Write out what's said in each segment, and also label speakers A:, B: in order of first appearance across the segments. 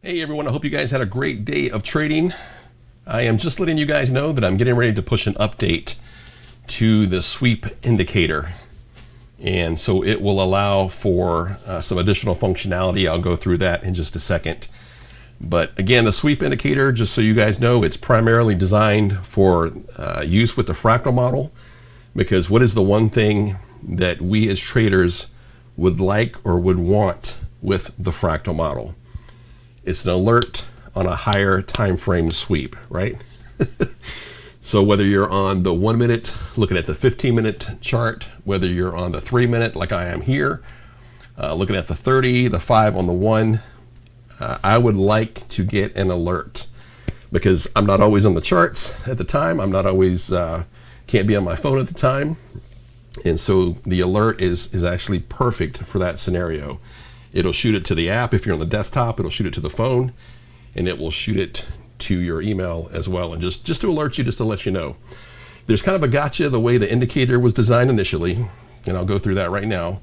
A: Hey everyone, I hope you guys had a great day of trading. I am just letting you guys know that I'm getting ready to push an update to the sweep indicator. And so it will allow for some additional functionality. I'll go through that in just a second. But again, the sweep indicator, just so you guys know, it's primarily designed for use with the fractal model, because what is the one thing that we as traders would like or would want with the fractal model? It's an alert on a higher time frame sweep, right? So whether you're on the 1 minute, looking at the 15-minute chart, whether you're on the 3 minute like I am here, looking at the 30, the 5 on the 1, I would like to get an alert, because I'm not always on the charts at the time. I'm not always, can't be on my phone at the time. And so the alert is actually perfect for that scenario. It'll shoot it to the app. If you're on the desktop, it'll shoot it to the phone, and it will shoot it to your email as well. And just to alert you, just to let you know. There's kind of a gotcha the way the indicator was designed initially, and I'll go through that right now.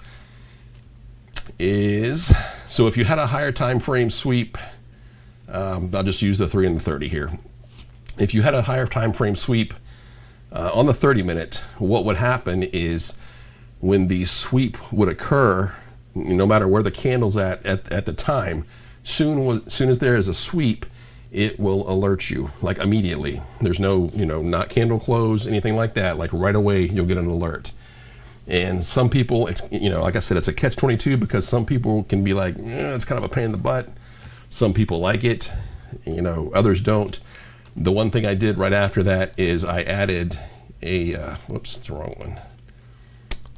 A: So if you had a higher time frame sweep, I'll just use the 3 and the 30 here. If you had a higher time frame sweep on the 30-minute, what would happen is when the sweep would occur, no matter where the candle's at the time, soon as there is a sweep, it will alert you like immediately. There's no, not candle close, anything like that. Like right away, you'll get an alert. And some people, it's, like I said, it's a catch-22, because some people can be like, it's kind of a pain in the butt. Some people like it, others don't. The one thing I did right after that is I added a, whoops, it's the wrong one.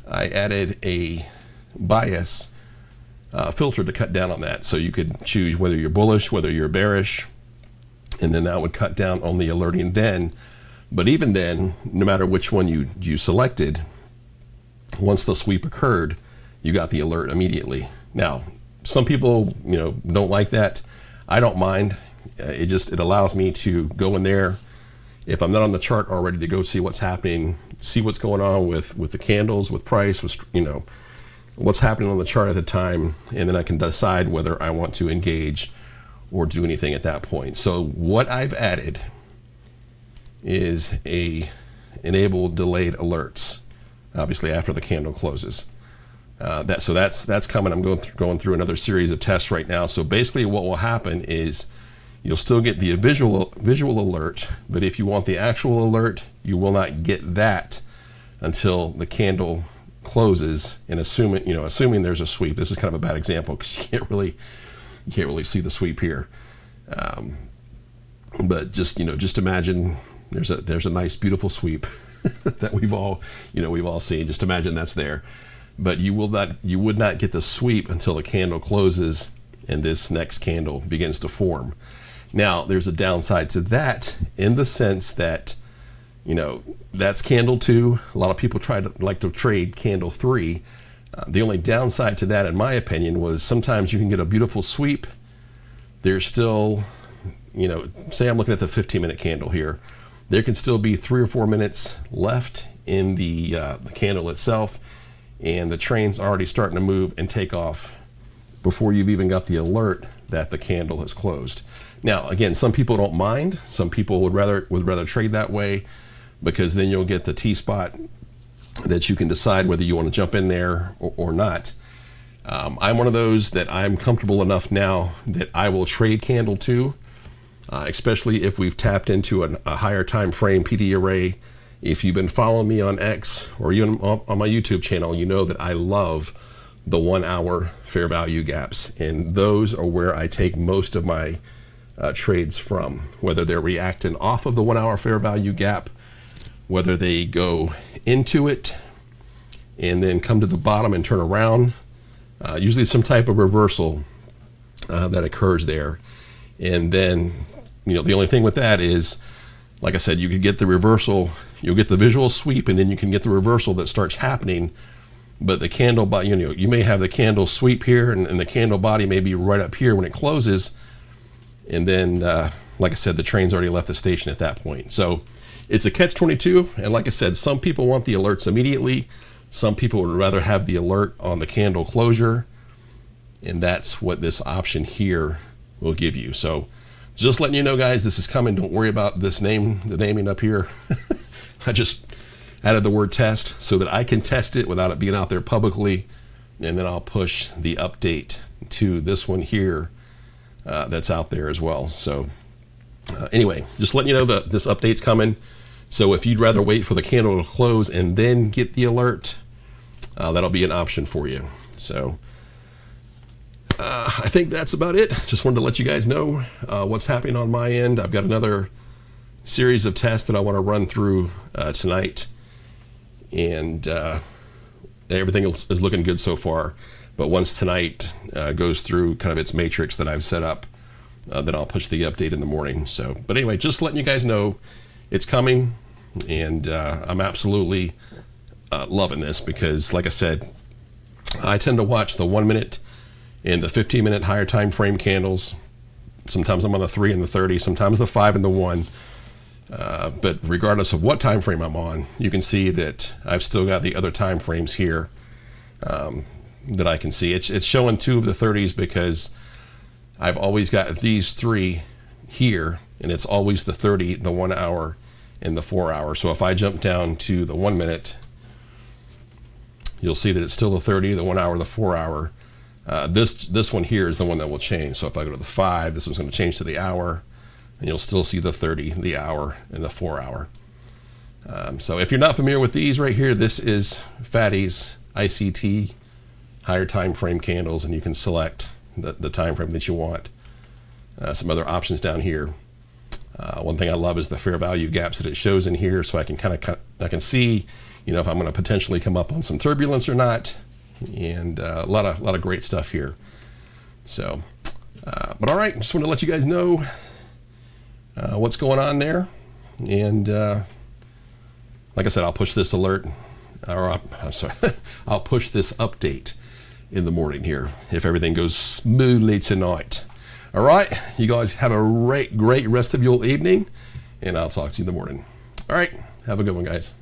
A: I added a bias filter to cut down on that. So you could choose whether you're bullish, whether you're bearish, and then that would cut down on the alerting then. But even then, no matter which one you selected, once the sweep occurred, you got the alert immediately. Now, some people, don't like that. I don't mind. It allows me to go in there, if I'm not on the chart already, to go see what's happening, see what's going on with the candles, with price, with, what's happening on the chart at the time, and then I can decide whether I want to engage or do anything at that point. So what I've added is enable delayed alerts, obviously after the candle closes. So that's coming. I'm going through another series of tests right now. So basically what will happen is you'll still get the visual alert, but if you want the actual alert, you will not get that until the candle closes, and assuming there's a sweep. This is kind of a bad example because you can't really see the sweep here. But just imagine there's a nice beautiful sweep that we've all seen. Just imagine that's there. But you would not get the sweep until the candle closes and this next candle begins to form. Now, there's a downside to that in the sense that that's candle 2. A lot of people like to trade candle 3. The only downside to that, in my opinion, was sometimes you can get a beautiful sweep. There's still, say I'm looking at the 15-minute candle here. There can still be 3 or 4 minutes left in the candle itself, and the train's already starting to move and take off before you've even got the alert that the candle has closed. Now, again, some people don't mind. Some people would rather trade that way, because then you'll get the T-spot that you can decide whether you want to jump in there or not. I'm one of those that I'm comfortable enough now that I will trade candle 2, especially if we've tapped into a higher time frame PD array. If you've been following me on X or even on my YouTube channel, you know that I love the 1 hour fair value gaps, and those are where I take most of my trades from, whether they're reacting off of the 1 hour fair value gap, whether they go into it and then come to the bottom and turn around. Usually some type of reversal that occurs there. And then, the only thing with that is, like I said, you could get the reversal, you'll get the visual sweep, and then you can get the reversal that starts happening. But the candle body, you may have the candle sweep here, and the candle body may be right up here when it closes. And then, like I said, the train's already left the station at that point. So it's a catch-22, and like I said, some people want the alerts immediately. Some people would rather have the alert on the candle closure, and that's what this option here will give you. So just letting you know, guys, this is coming. Don't worry about this name, the naming up here. I just added the word test so that I can test it without it being out there publicly. And then I'll push the update to this one here that's out there as well. So anyway, just letting you know that this update's coming. So if you'd rather wait for the candle to close and then get the alert, that'll be an option for you. So I think that's about it. Just wanted to let you guys know what's happening on my end. I've got another series of tests that I want to run through tonight, and everything is looking good so far. But once tonight goes through kind of its matrix that I've set up, then I'll push the update in the morning. So, but anyway, just letting you guys know it's coming, and I'm absolutely loving this because, like I said, I tend to watch the 1 minute and the 15-minute higher time frame candles. Sometimes I'm on the 3 and the 30, sometimes the 5 and the 1. But regardless of what time frame I'm on, you can see that I've still got the other time frames here that I can see. It's showing 2 of the 30s because I've always got these 3 here, and it's always the 30, the 1 hour, and the 4 hour. So if I jump down to the 1 minute, you'll see that it's still the 30, the 1 hour, the 4 hour. This one here is the one that will change. So if I go to the 5, this one's going to change to the hour, and you'll still see the 30, the hour, and the 4 hour. So if you're not familiar with these right here, this is Fatty's ICT higher time frame candles, and you can select the time frame that you want. Some other options down here. One thing I love is the fair value gaps that it shows in here, so I can I can see, you know, if I'm going to potentially come up on some turbulence or not, and a lot of great stuff here. So, but all right, just want to let you guys know what's going on there, and like I said, I'll push this alert, or I'm sorry, I'll push this update in the morning here if everything goes smoothly tonight. All right, you guys have a great rest of your evening, and I'll talk to you in the morning. All right, have a good one, guys.